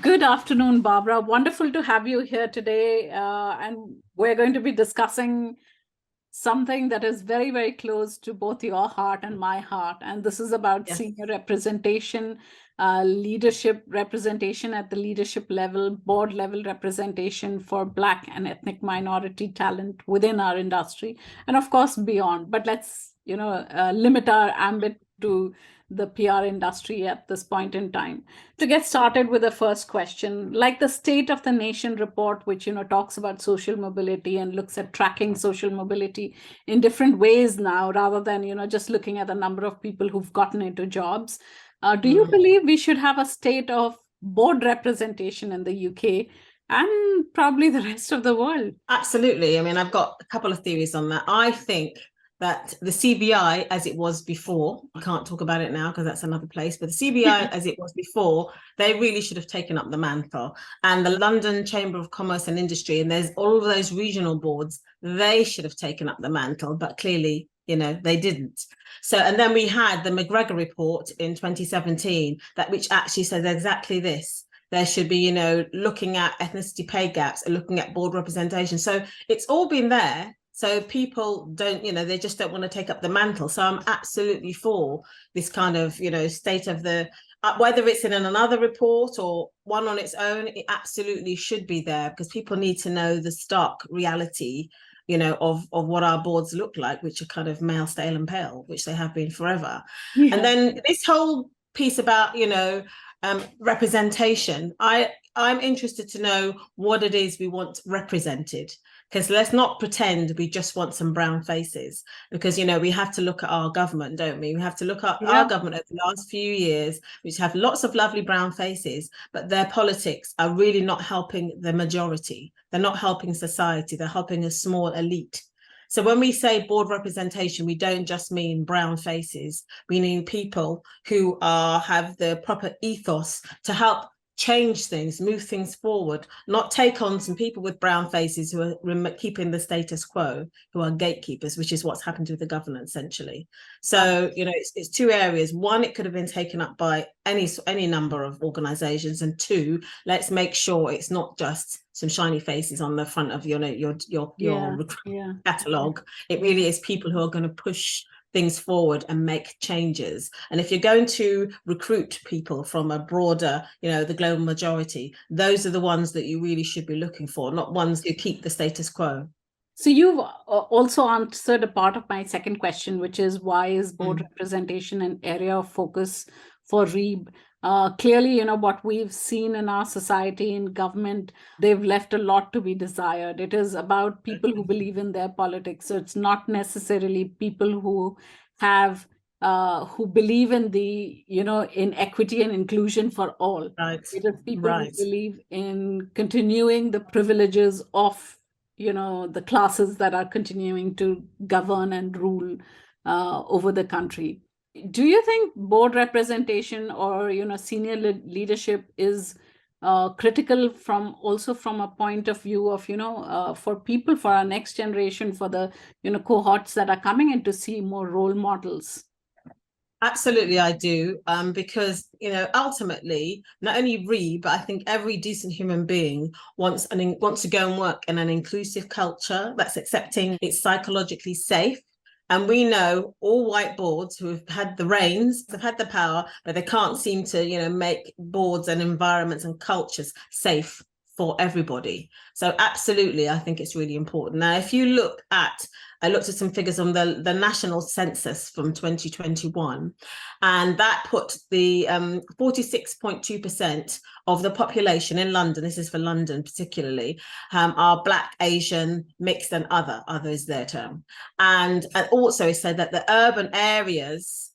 Good afternoon, Barbara. Wonderful to have you here today. And we're going to be discussing something that is very, very close to both your heart and my heart. And this is about senior representation, leadership representation at the leadership level, board level representation for Black and ethnic minority talent within our industry, and of course beyond. But let's, limit our ambit to the PR industry at this point in time. To get started with the first question, like the State of the Nation report, which talks about social mobility and looks at tracking social mobility in different ways now, rather than just looking at the number of people who've gotten into jobs. Do you believe we should have a state of board representation in the UK and probably the rest of the world? Absolutely. I mean, I've got a couple of theories on that. I think that the CBI, as it was before, I can't talk about it now because that's another place, but the CBI as it was before, they really should have taken up the mantle. And the London Chamber of Commerce and Industry, and there's all of those regional boards, they should have taken up the mantle, but clearly, they didn't. So, and then we had the McGregor report in 2017, which actually says exactly this. There should be, looking at ethnicity pay gaps and looking at board representation. So it's all been there. So people don't, they just don't want to take up the mantle. So I'm absolutely for this kind of, state of the, whether it's in another report or one on its own, it absolutely should be there because people need to know the stark reality, of what our boards look like, which are kind of male, stale and pale, which they have been forever. Yeah. And then this whole piece about, representation, I'm interested to know what it is we want represented. Because let's not pretend we just want some brown faces, because, we have to look at our government, don't we? We have to look at our government over the last few years, which have lots of lovely brown faces, but their politics are really not helping the majority. They're not helping society. They're helping a small elite. So when we say board representation, we don't just mean brown faces. We mean people who have the proper ethos to help change things, move things forward, not take on some people with brown faces who are keeping the status quo, who are gatekeepers, which is what's happened with the government essentially. So, it's two areas. One, it could have been taken up by any number of organizations, and two, let's make sure it's not just some shiny faces on the front of your catalog. It really is people who are going to push things forward and make changes. And if you're going to recruit people from a broader, the global majority, those are the ones that you really should be looking for, not ones who keep the status quo. So you've also answered a part of my second question, which is why is board representation an area of focus for REEB? Clearly, what we've seen in our society, in government, they've left a lot to be desired. It is about people who believe in their politics. So it's not necessarily people who have, who believe in the, in equity and inclusion for all. Right. It is people who believe in continuing the privileges of, the classes that are continuing to govern and rule over the country. Do you think board representation or senior leadership is critical from a point of view of for people, for our next generation, for the cohorts that are coming in to see more role models? Absolutely, I do, because ultimately not only REEB, but I think every decent human being wants to go and work in an inclusive culture that's accepting, it's psychologically safe. And we know all white boards who have had the reins, have had the power, but they can't seem to, make boards and environments and cultures safe for everybody. So absolutely, I think it's really important. Now, if you I looked at some figures on the national census from 2021, and that put the 46.2% of the population in London, this is for London particularly, are Black, Asian, mixed and other is their term. And also it said that the urban areas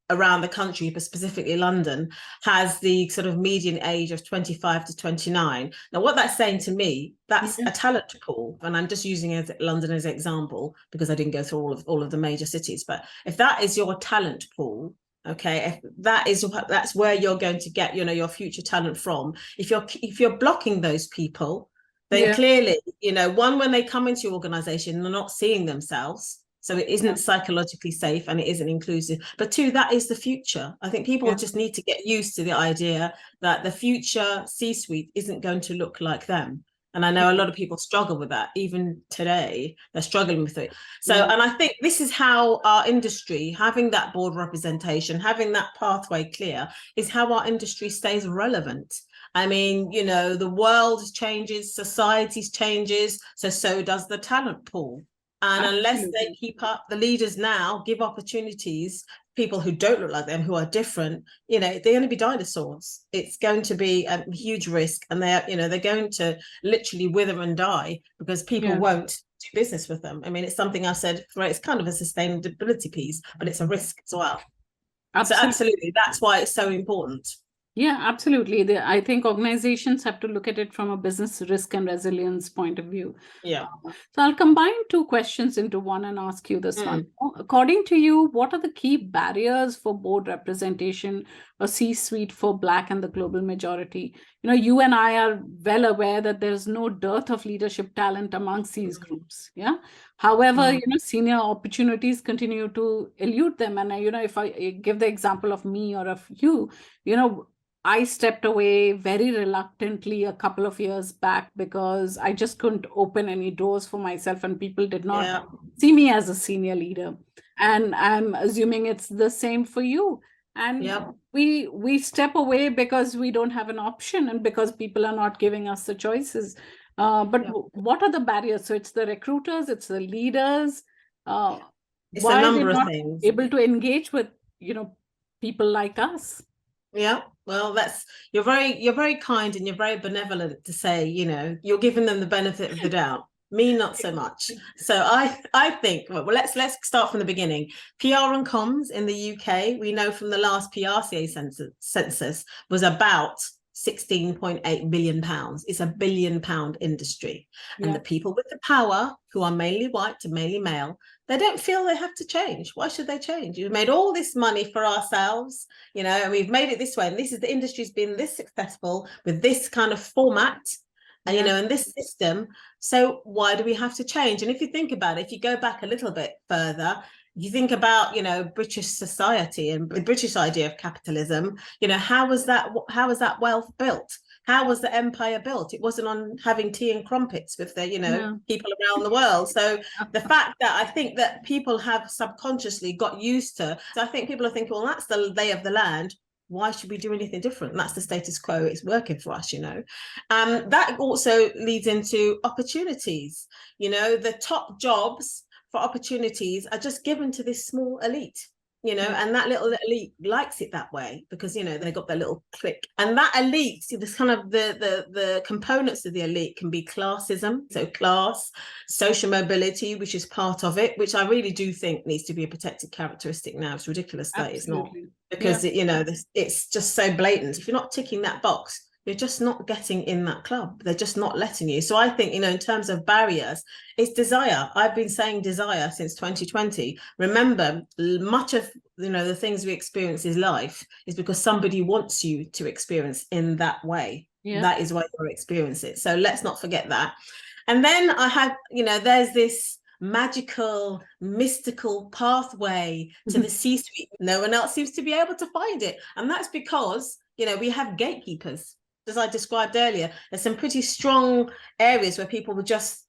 around the country, but specifically London, has the sort of median age of 25 to 29. Now, what that's saying to me, that's a talent pool, and I'm just using London as an example because I didn't go through all of the major cities. But if that is your talent pool, okay, that's where you're going to get, your future talent from. If you're blocking those people, then clearly, when they come into your organization, they're not seeing themselves So it isn't psychologically safe and it isn't inclusive. But two, that is the future. I think people just need to get used to the idea that the future C-suite isn't going to look like them. And I know a lot of people struggle with that. Even today, they're struggling with it. So, and I think this is how our industry, having that board representation, having that pathway clear, is how our industry stays relevant. I mean, you know, the world changes, society changes, so does the talent pool. And unless they keep up, the leaders now give opportunities, people who don't look like them, who are different, you know, they're going to be dinosaurs. It's going to be a huge risk. And they're, you know, they're going to literally wither and die because people won't do business with them. I mean, it's something I said, right, it's kind of a sustainability piece, but it's a risk as well. So absolutely, that's why it's so important. Yeah, absolutely. I think organizations have to look at it from a business risk and resilience point of view. Yeah. So I'll combine two questions into one and ask you this one. According to you, what are the key barriers for board representation or C-suite for Black and the global majority? You know, you and I are well aware that there's no dearth of leadership talent amongst these groups. Yeah. However, you know, senior opportunities continue to elude them. And, you know, if I give the example of me or of you, you know, I stepped away very reluctantly a couple of years back because I just couldn't open any doors for myself and people did not see me as a senior leader. And I'm assuming it's the same for you. And we step away because we don't have an option and because people are not giving us the choices. But what are the barriers? So it's the recruiters, it's the leaders. It's a number of things. Able to engage with, you know, people like us. Yeah, well, you're very kind and you're very benevolent to say, you know, you're giving them the benefit of the doubt. Me, not so much. So I think, well, let's start from the beginning. PR and comms in the UK, we know from the last PRCA census was about £16.8 billion. It's £1 billion industry. And the people with the power, who are mainly white and mainly male, they don't feel they have to change. Why should they change? We've made all this money for ourselves, you know, and we've made it this way. And this is the industry's been this successful with this kind of format, and you know, in this system. So why do we have to change? And if you think about it, if you go back a little bit further, you think about, you know, British society and the British idea of capitalism, you know, how was that wealth built? How was the empire built? It wasn't on having tea and crumpets with the, you know, people around the world. So the fact that I think that people have subconsciously got used to, so I think people are thinking, well, that's the lay of the land. Why should we do anything different? That's the status quo. It's working for us, you know. That also leads into opportunities. You know, the top jobs for opportunities are just given to this small elite, you know, and that little elite likes it that way because, you know, they got their little clique. And that elite, see, this kind of the components of the elite can be classism, so class, social mobility, which is part of it, which I really do think needs to be a protected characteristic now. It's ridiculous that it's not, because you know, it's just so blatant. If you're not ticking that box, you're just not getting in that club. They're just not letting you. So I think, you know, in terms of barriers, it's desire. I've been saying desire since 2020. Remember, much of, you know, the things we experience in life is because somebody wants you to experience in that way. That is why you experience it. So let's not forget that. And then I have, you know, there's this magical, mystical pathway to the C-suite. No one else seems to be able to find it. And that's because, you know, we have gatekeepers. As I described earlier, there's some pretty strong areas where people will just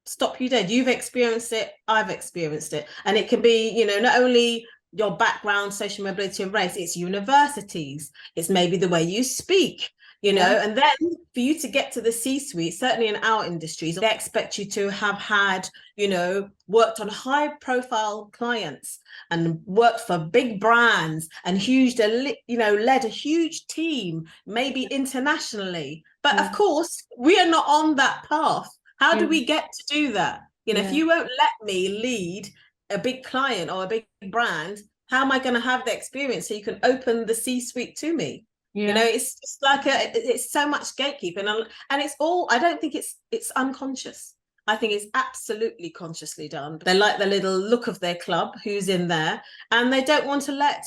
stop you dead. You've experienced it, I've experienced it. And it can be, you know, not only your background, social mobility and race, it's universities, it's maybe the way you speak, you know, and then for you to get to the C-suite, certainly in our industries, they expect you to have had, you know, worked on high profile clients and worked for big brands and huge, you know, led a huge team, maybe internationally. But of course, we are not on that path. How do we get to do that? You know, if you won't let me lead a big client or a big brand, how am I going to have the experience so you can open the C-suite to me? You know, it's just like it's so much gatekeeping, and it's all, I don't think it's unconscious. I think it's absolutely consciously done. They like the little look of their club, who's in there, and they don't want to let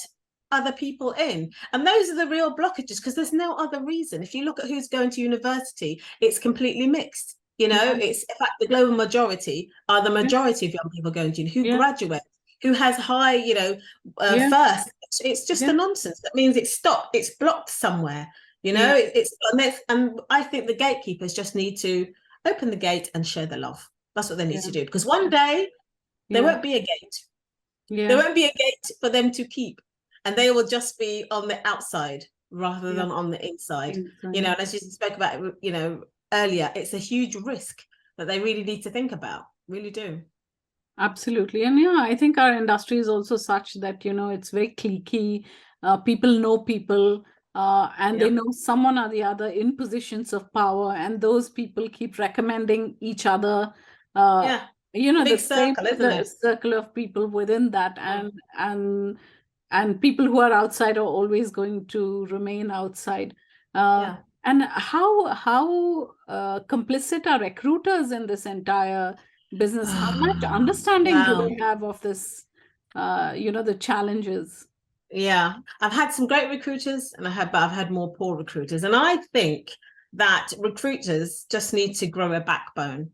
other people in. And those are the real blockages, because there's no other reason. If you look at who's going to university, it's completely mixed. You know, it's in fact the global majority are the majority of young people going to uni who graduate, who has high, you know, first. It's just a nonsense. That means it's stopped. It's blocked somewhere. You know, and I think the gatekeepers just need to open the gate and share the love. That's what they need to do, because one day there won't be a gate. There won't be a gate for them to keep, and they will just be on the outside rather than on the inside. You know, and as you spoke about, you know, earlier, it's a huge risk that they really need to think about. Really do. Absolutely. And I think our industry is also such that, you know, it's very cliquey. People know people, and they know someone or the other in positions of power, and those people keep recommending each other. You know, big circle, isn't it? Circle of people within that, and people who are outside are always going to remain outside. And how complicit are recruiters in this entire business? How much understanding do they have of this, you know, the challenges? Yeah, I've had some great recruiters, and I've had more poor recruiters. And I think that recruiters just need to grow a backbone.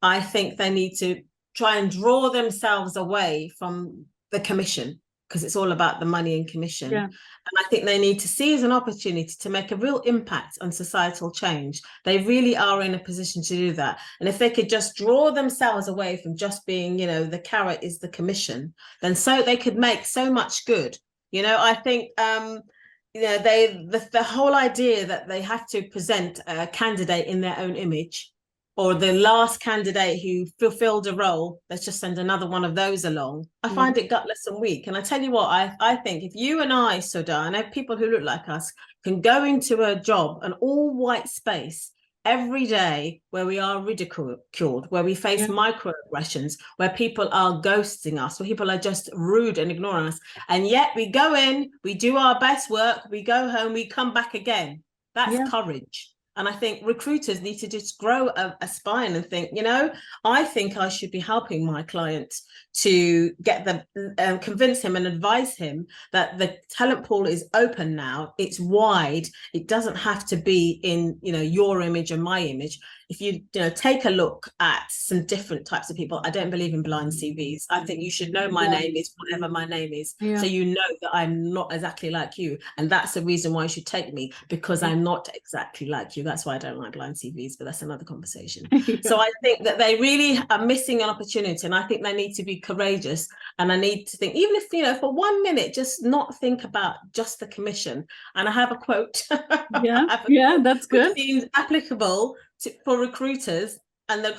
I think they need to try and draw themselves away from the commission, because it's all about the money and commission. And I think they need to see as an opportunity to make a real impact on societal change. They really are in a position to do that. And if they could just draw themselves away from just being, you know, the carrot is the commission, then so they could make so much good. You know, I think, you know, the whole idea that they have to present a candidate in their own image, or the last candidate who fulfilled a role, let's just send another one of those along. I find it gutless and weak. And I tell you what, I think if you and I, Sudha, and I know people who look like us, can go into a job, an all white space every day, where we are ridiculed, where we face microaggressions, where people are ghosting us, where people are just rude and ignoring us, and yet we go in, we do our best work, we go home, we come back again. That's courage. And I think recruiters need to just grow a spine and think, you know, I think I should be helping my client to get them, convince him and advise him that the talent pool is open now. It's wide. It doesn't have to be in, you know, your image and my image. If you know, take a look at some different types of people, I don't believe in blind CVs. I think you should know my name is whatever my name is. So you know that I'm not exactly like you. And that's the reason why you should take me, because I'm not exactly like you. That's why I don't like blind CVs, but that's another conversation. So I think that they really are missing an opportunity, and I think they need to be courageous. And I need to think, even if, you know, for 1 minute, just not think about just the commission. And I have a quote. That's good. Which seems applicable for recruiters, and the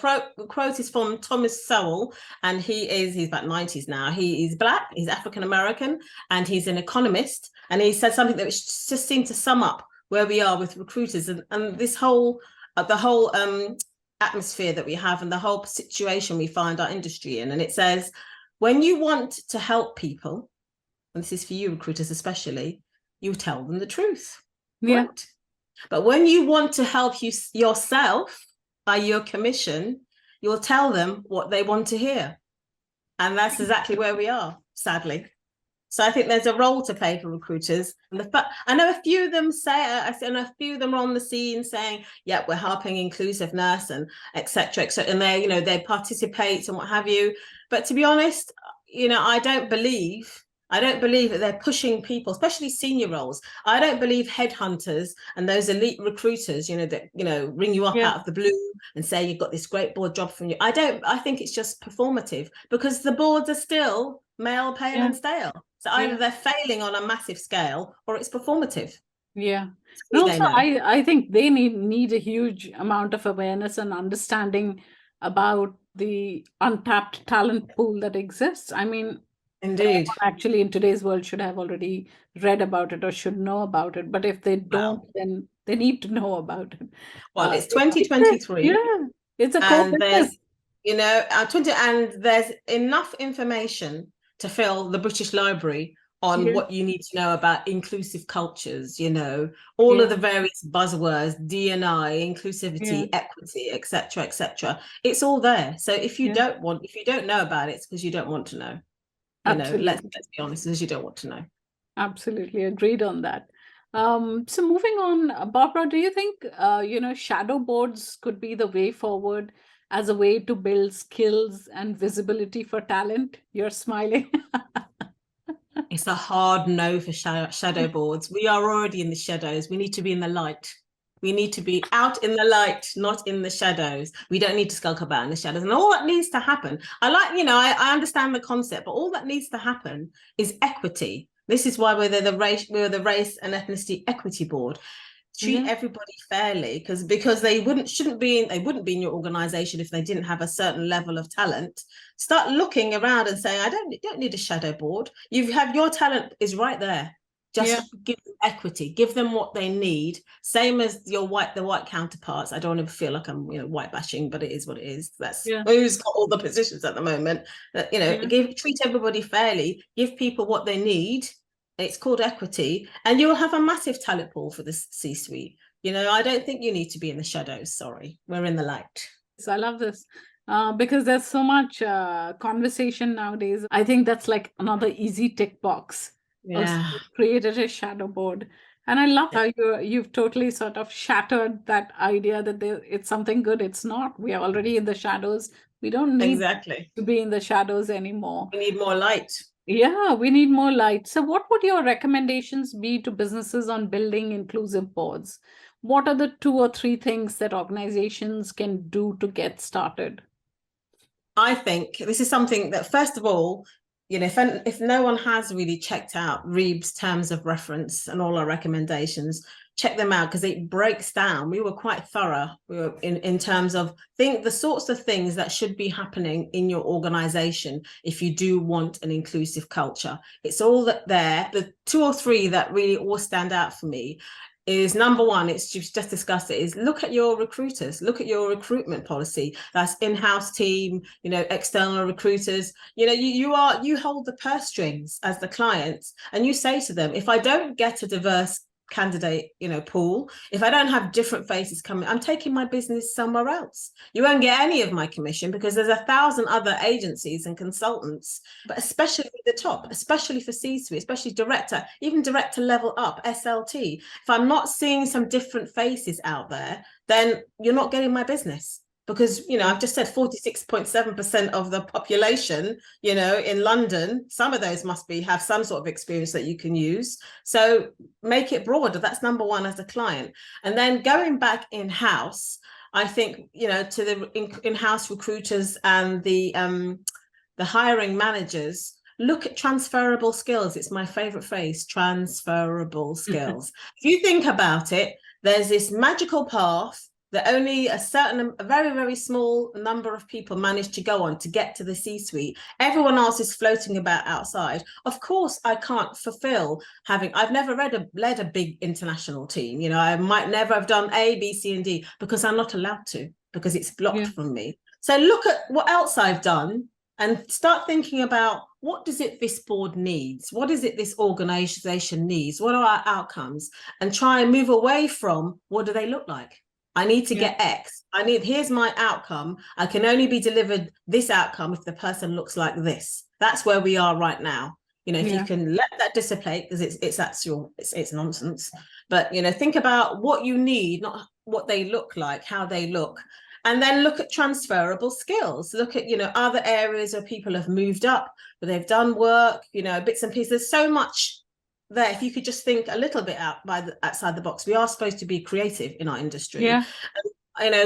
quote is from Thomas Sowell, and he's about 90s now. He is Black, he's African American, and he's an economist, and he said something that just seemed to sum up where we are with recruiters, and this whole the whole atmosphere that we have, and the whole situation we find our industry in. And it says, when you want to help people, and this is for you recruiters especially, you tell them the truth. Right? But when you want to help yourself by your commission, you'll tell them what they want to hear. And that's exactly where we are, sadly. So I think there's a role to play for recruiters. And I know a few of them and a few of them are on the scene saying, yeah, we're helping inclusiveness and et cetera, and they, you know, they participate and what have you. But to be honest, you know, I don't believe that they're pushing people, especially senior roles. I don't believe headhunters and those elite recruiters, you know, that, you know, ring you up out of the blue and say you've got this great board job from you. I think it's just performative, because the boards are still male, pale and stale. So either they're failing on a massive scale, or it's performative. And also, I think they need a huge amount of awareness and understanding about the untapped talent pool that exists. I mean, indeed, actually in today's world should have already read about it or should know about it, but if they don't, then they need to know about it. Well, it's 2023. It's a and there's, you know, and there's enough information to fill the British Library on what you need to know about inclusive cultures, you know, all of the various buzzwords, D&I, inclusivity, equity, etc., etc. It's all there. So if you don't know about it, it's because you don't want to know. You know, let's be honest, because you don't want to know. Absolutely agreed on that. So moving on, Barbara, do you think, shadow boards could be the way forward as a way to build skills and visibility for talent? You're smiling. It's a hard no for shadow boards. We are already in the shadows. We need to be in the light. We need to be out in the light, not in the shadows. We don't need to skulk about in the shadows. And all that needs to happen, I understand the concept, but all that needs to happen is equity. This is why we're the race and ethnicity equity board. Treat everybody fairly, because they wouldn't be in your organization if they didn't have a certain level of talent. Start looking around and saying, I don't need a shadow board. You have your talent is right there. Just give them equity, give them what they need. Same as the white counterparts. I don't want to feel like I'm white bashing, but it is what it is. That's who's got all the positions at the moment. Treat everybody fairly, give people what they need. It's called equity, and you'll have a massive talent pool for the C-suite. I don't think you need to be in the shadows. Sorry, we're in the light. So I love this because there's so much conversation nowadays. I think that's like another easy tick box. Yeah, created a shadow board, and I love how you've totally sort of shattered that idea that it's something good. It's not. We are already in the shadows. We don't need to be in the shadows anymore. We need more light. Yeah, we need more light. So what would your recommendations be to businesses on building inclusive boards? What are the 2 or 3 things that organizations can do to get started? I think this is something that, first of all, if no one has really checked out REEB's terms of reference and all our recommendations, check them out, because it breaks down. We were quite thorough. We were in terms of the sorts of things that should be happening in your organization if you do want an inclusive culture. It's all that there. The 2 or 3 that really all stand out for me is, number one, it's just discussed it, is look at your recruiters, look at your recruitment policy. That's in-house team, external recruiters. You hold the purse strings as the client, and you say to them, if I don't get a diverse candidate pool, if I don't have different faces coming, I'm taking my business somewhere else. You won't get any of my commission, because there's 1,000 other agencies and consultants, but especially at the top, especially for C-suite, especially director, even director level up, SLT. If I'm not seeing some different faces out there, then you're not getting my business. Because I've just said 46.7% of the population in London, some of those must have some sort of experience that you can use. So make it broader. That's number one as a client. And then going back in-house, I think to the in-house recruiters and the hiring managers, look at transferable skills. It's my favorite phrase, transferable skills. If you think about it, there's this magical path that only a very, very small number of people manage to go on to get to the C-suite. Everyone else is floating about outside. Of course, I can't fulfill I've never led a big international team. I might never have done A, B, C, and D, because I'm not allowed to, because it's blocked from me. So look at what else I've done and start thinking about, what does this board needs? What is it this organization needs? What are our outcomes? And try and move away from, what do they look like? I need to get X. Here's my outcome. I can only be delivered this outcome if the person looks like this. That's where we are right now. If you can let that dissipate, because it's nonsense. But think about what you need, not what they look like, how they look. And then look at transferable skills. Look at, other areas where people have moved up, where they've done work, bits and pieces. There's so much there. If you could just think a little bit outside the box. We are supposed to be creative in our industry.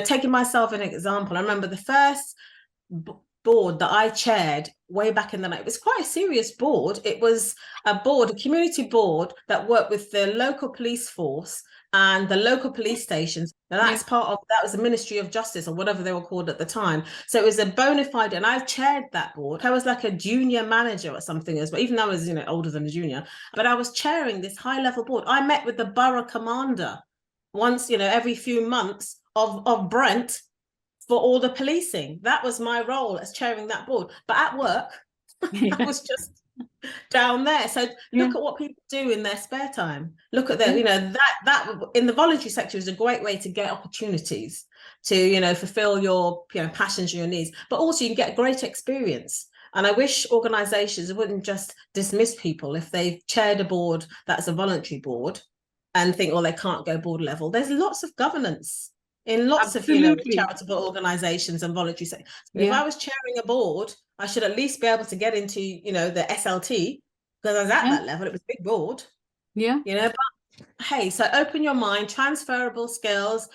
Taking myself an example, I remember the first board that I chaired way back in the night. It was quite a serious board. It was a community board that worked with the local police force and the local police stations. And that was the Ministry of Justice, or whatever they were called at the time. So it was a bona fide, and I chaired that board. I was like a junior manager or something as well, even though I was older than a junior, but I was chairing this high level board. I met with the borough commander once every few months of Brent for all the policing. That was my role as chairing that board. But at work, I was just down there. So look at what people do in their spare time. Look at them, that in the voluntary sector is a great way to get opportunities to, fulfill your, passions and your needs, but also you can get great experience. And I wish organizations wouldn't just dismiss people if they've chaired a board that's a voluntary board. and think, oh, they can't go board level. There's lots of governance in lots of, charitable organizations and voluntary sector. If I was chairing a board, I should at least be able to get into, the SLT, because I was at that level. It was a big board. But hey, so open your mind, transferable skills,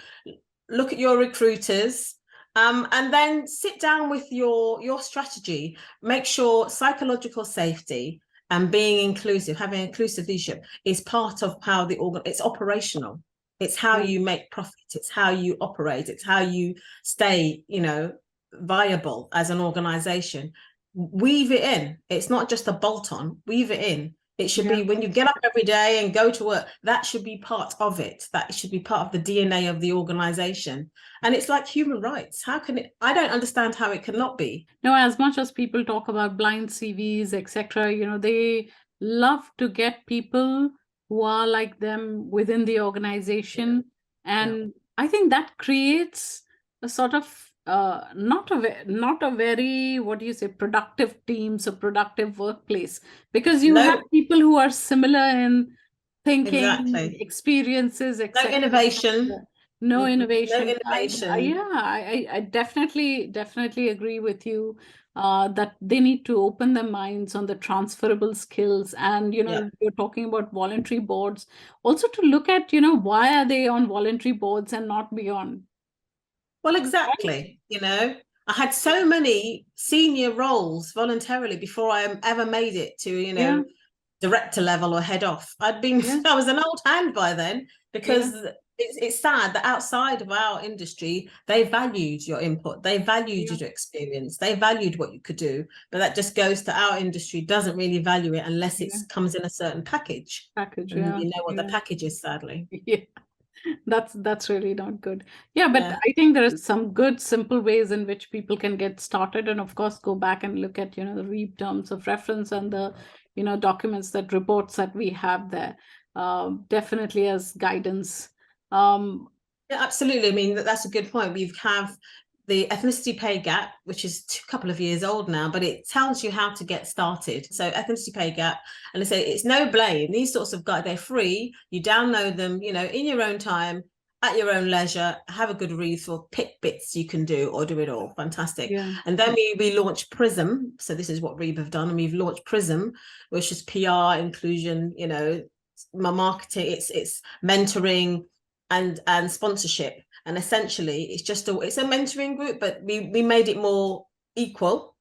look at your recruiters, and then sit down with your strategy. Make sure psychological safety and being inclusive, having inclusive leadership is part of how it's operational. It's how you make profit. It's how you operate. It's how you stay, viable as an organization. Weave it in. It's not just a bolt on. Weave it in. It should be when you get up every day and go to work, that should be part of it. That should be part of the DNA of the organization. And it's like human rights. How can it? I don't understand how it cannot be. No, as much as people talk about blind CVs, etc., they love to get people who are like them within the organization. And I think that creates a sort of not a very, what do you say, productive teams or productive workplace, because you have people who are similar in thinking, experiences, etc. No innovation. No innovation. I definitely agree with you that they need to open their minds on the transferable skills. And, you're talking about voluntary boards, also to look at, why are they on voluntary boards and not beyond? Well, exactly. I had so many senior roles voluntarily before I ever made it to, director level or head off. I was an old hand by then, because it's sad that outside of our industry, they valued your input, they valued your experience, they valued what you could do. But that just goes to our industry doesn't really value it unless it comes in a certain package. And you know what the package is, sadly. That's really not good. But I think there are some good simple ways in which people can get started, and of course go back and look at the REEB terms of reference and the documents, that reports that we have there, definitely as guidance. Absolutely. I mean, that's a good point. We have the ethnicity pay gap, which is a couple of years old now, but it tells you how to get started. So ethnicity pay gap, and I say it's no blame. These sorts of guides, they're free. You download them, in your own time, at your own leisure, have a good read through, pick bits you can do or do it all. Fantastic. And then we launched Prism. So this is what REEB have done. And we've launched Prism, which is PR, inclusion, my marketing, it's mentoring and sponsorship. And essentially it's a mentoring group, but we made it more equal.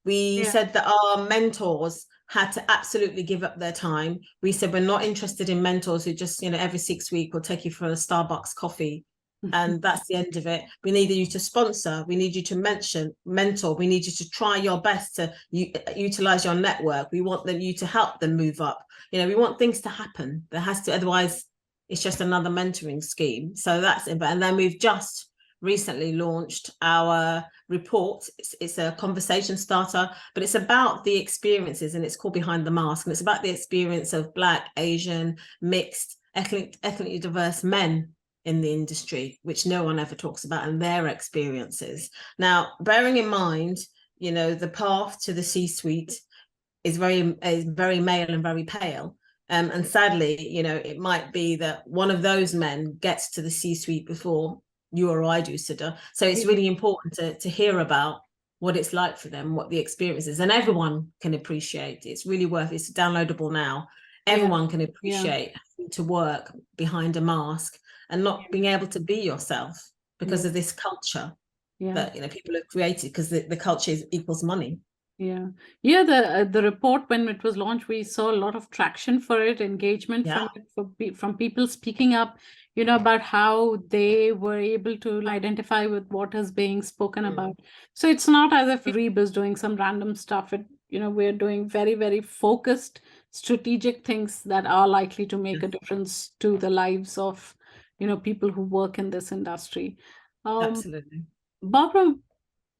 We said that our mentors had to absolutely give up their time. We said, we're not interested in mentors who just, every 6 weeks will take you for a Starbucks coffee. And that's the end of it. We needed you to sponsor. We need you to mentor. We need you to try your best to utilize your network. We want you to help them move up. We want things to happen. There has to, otherwise it's just another mentoring scheme. So that's it. And then we've just recently launched our report. It's a conversation starter, but it's about the experiences, and it's called Behind the Mask. And it's about the experience of Black, Asian, mixed, ethnically diverse men in the industry, which no one ever talks about, and their experiences. Now, bearing in mind, the path to the C-suite is very male and very pale. And sadly, it might be that one of those men gets to the C-suite before you or I do, Sudha. So it's really important to hear about what it's like for them, what the experience is. And everyone can appreciate. It's really worth it. It's downloadable now. Everyone can appreciate having to work behind a mask and not being able to be yourself because of this culture that people have created, because the culture equals money. The report, when it was launched, we saw a lot of traction for it, engagement from people speaking up, about how they were able to identify with what is being spoken about. So it's not as if REEB is doing some random stuff. We're doing very, very focused, strategic things that are likely to make a difference to the lives of, people who work in this industry. Absolutely. Barbara,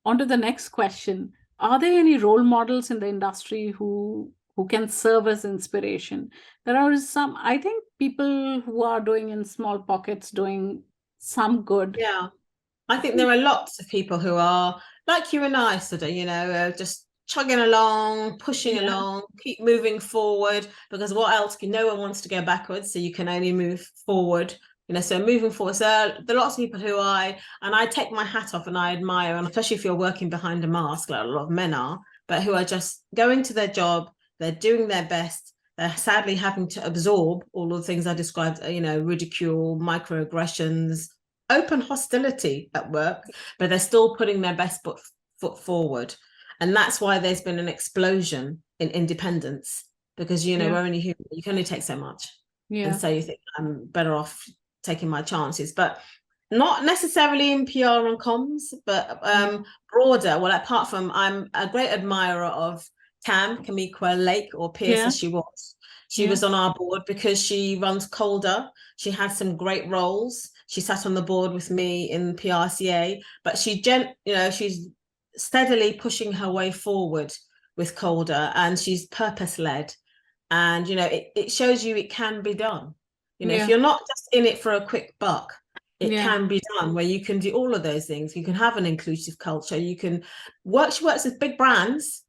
on to the next question. Are there any role models in the industry who can serve as inspiration? There are some, I think, people who are doing in small pockets, doing some good. I think there are lots of people who are like you and I, Sudha, just chugging along, pushing along, keep moving forward, because what else? No one wants to go backwards, so you can only move forward. So moving forward. So there are lots of people who I take my hat off and I admire, and especially if you're working behind a mask, like a lot of men are, but who are just going to their job, they're doing their best, they're sadly having to absorb all of the things I described, ridicule, microaggressions, open hostility at work, but they're still putting their best foot forward. And that's why there's been an explosion in independence, because, we're only human, you can only take so much. And so you think, I'm better off taking my chances, but not necessarily in PR and comms, but broader. Well, apart from, I'm a great admirer of Tam Kamikwa Lake, or Pierce as she was. She was on our board because she runs Colder. She had some great roles. She sat on the board with me in PRCA, but she's steadily pushing her way forward with Colder, and she's purpose-led. And, it shows you it can be done. If you're not just in it for a quick buck, it can be done, where you can do all of those things. You can have an inclusive culture. You can work. She works with big brands,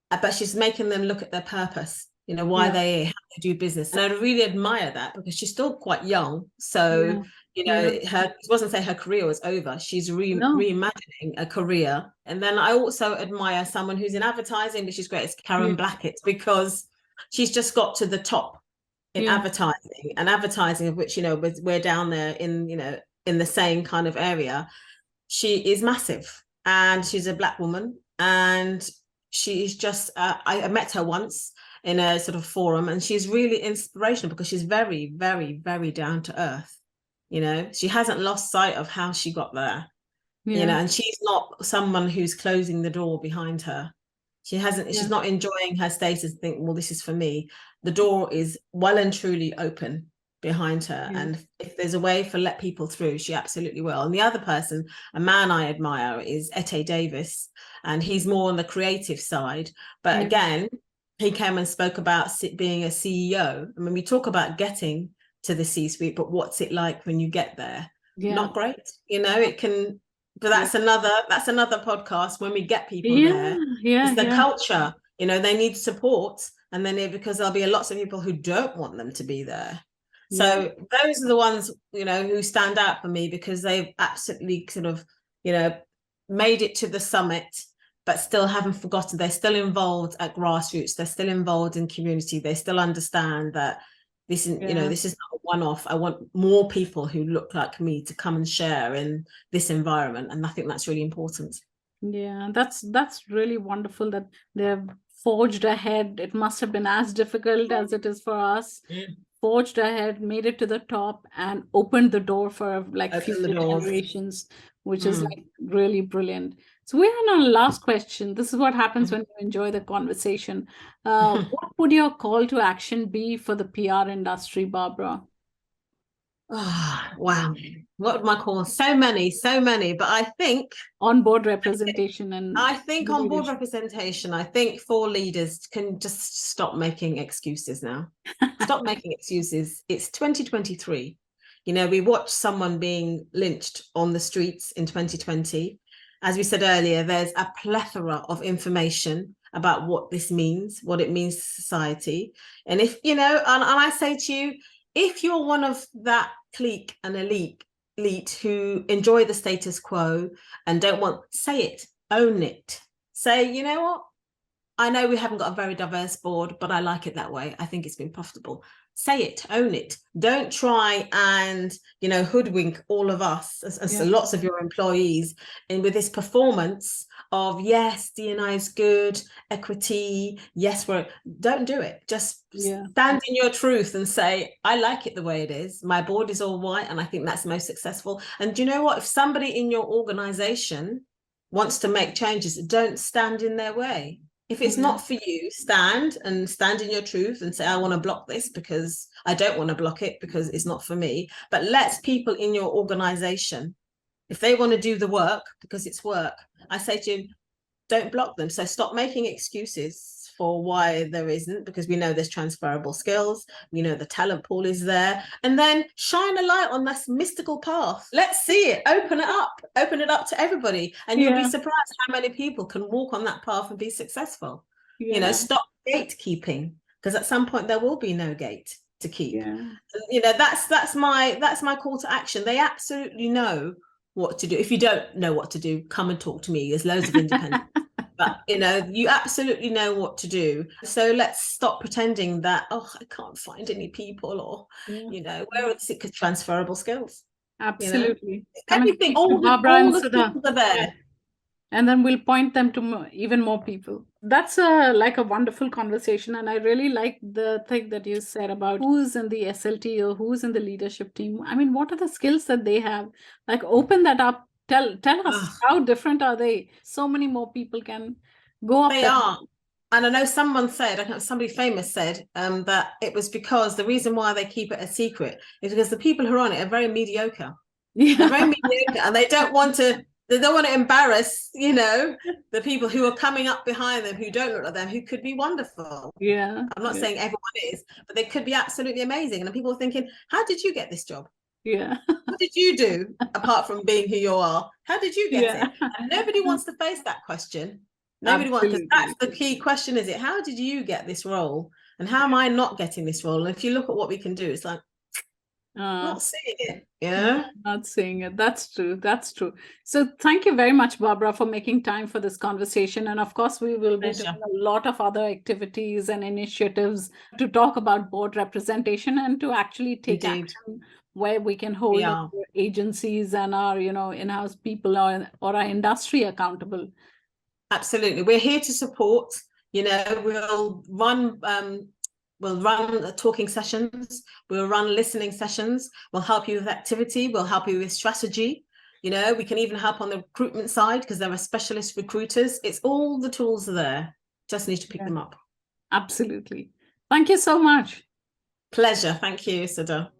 but she's making them look at their purpose, why they how they do business. And I really admire that, because she's still quite young. So, it wasn't say her career was over. She's reimagining a career. And then I also admire someone who's in advertising, which is great. It's Karen Blackett, because she's just got to the top in advertising, and advertising of which, we're down there in, in the same kind of area. She is massive, and she's a Black woman, and she's just, I met her once in a sort of forum, and she's really inspirational, because she's very, very, very down to earth. She hasn't lost sight of how she got there, and she's not someone who's closing the door behind her. She's not enjoying her status and think, well, this is for me. The door is well and truly open behind her. And if there's a way for let people through, she absolutely will. And the other person, a man I admire, is Ete Davis. And he's more on the creative side. But again, he came and spoke about being a CEO. I mean, we talk about getting to the C-suite, but what's it like when you get there? Not great. It can... But that's another podcast. When we get people there, it's the culture. They need support, and then because there'll be lots of people who don't want them to be there. So those are the ones who stand out for me, because they've absolutely sort of made it to the summit, but still haven't forgotten. They're still involved at grassroots. They're still involved in community. They still understand that this is, this is not a one-off. I want more people who look like me to come and share in this environment. And I think that's really important. Yeah, that's really wonderful that they've forged ahead. It must have been as difficult as it is for us. Forged ahead, made it to the top, and opened the door for future generations, which is really brilliant. So we're on our last question. This is what happens when you enjoy the conversation. What would your call to action be for the PR industry, Barbara? Oh, wow. What would my call? So many, but I think on-board representation. And I think on-board representation, I think for leaders can just stop making excuses now. Stop making excuses. It's 2023. We watched someone being lynched on the streets in 2020. As we said earlier, there's a plethora of information about what this means, what it means to society. And if, and I say to you, if you're one of that clique and elite who enjoy the status quo and don't want, say it, own it. Say, you know what? I know we haven't got a very diverse board, but I like it that way. I think it's been profitable. Say it, own it. Don't try and, hoodwink all of us, as lots of your employees, and with this performance of, yes, D&I is good, equity, yes, don't do it. Just stand in your truth and say, I like it the way it is. My board is all white, and I think that's most successful. And do you know what? If somebody in your organization wants to make changes, don't stand in their way. If it's not for you, stand in your truth and say, I want to block this because I don't want to block it because it's not for me. But let people in your organization, if they want to do the work because it's work, I say to you, don't block them. So stop making excuses for why there isn't, because we know there's transferable skills, we know the talent pool is there, and then shine a light on this mystical path. Let's see it, open it up to everybody, and you'll be surprised how many people can walk on that path and be successful. You know, stop gatekeeping, because at some point there will be no gate to keep. You know, that's my call to action. They absolutely know what to do. If you don't know what to do, come and talk to me. There's loads of independent. But you know, you absolutely know what to do. So let's stop pretending that, oh, I can't find any people, or you know, where are the transferable skills? Absolutely. You know? Everything, all the skills are there. And then we'll point them to even more people. That's like a wonderful conversation. And I really like the thing that you said about who's in the SLT or who's in the leadership team. I mean, what are the skills that they have? Like, open that up. Tell us, how different are they? So many more people can go up. They are. And I know someone said, I think somebody famous said, that it was because the reason why they keep it a secret is because the people who are on it are very mediocre. They're very mediocre, and they don't want to embarrass, you know, the people who are coming up behind them, who don't look like them, who could be wonderful. I'm not saying everyone is, but they could be absolutely amazing. And people are thinking, how did you get this job? What did you do apart from being who you are? How did you get it? And nobody wants to face that question. Nobody wants, because that's the key question, is it? How did you get this role? And how am I not getting this role? And if you look at what we can do, it's like, not seeing it, not seeing it. That's true. So thank you very much, Barbara, for making time for this conversation. And of course, we will be doing a lot of other activities and initiatives to talk about board representation and to actually take action where we can hold our agencies and our, you know, in-house people or our industry accountable. Absolutely. We're here to support. You know, we'll run talking sessions, we'll run listening sessions, we'll help you with activity, we'll help you with strategy. You know, we can even help on the recruitment side, because there are specialist recruiters. It's all the tools are there. Just need to pick them up. Absolutely. Thank you so much. Pleasure. Thank you, Sudha.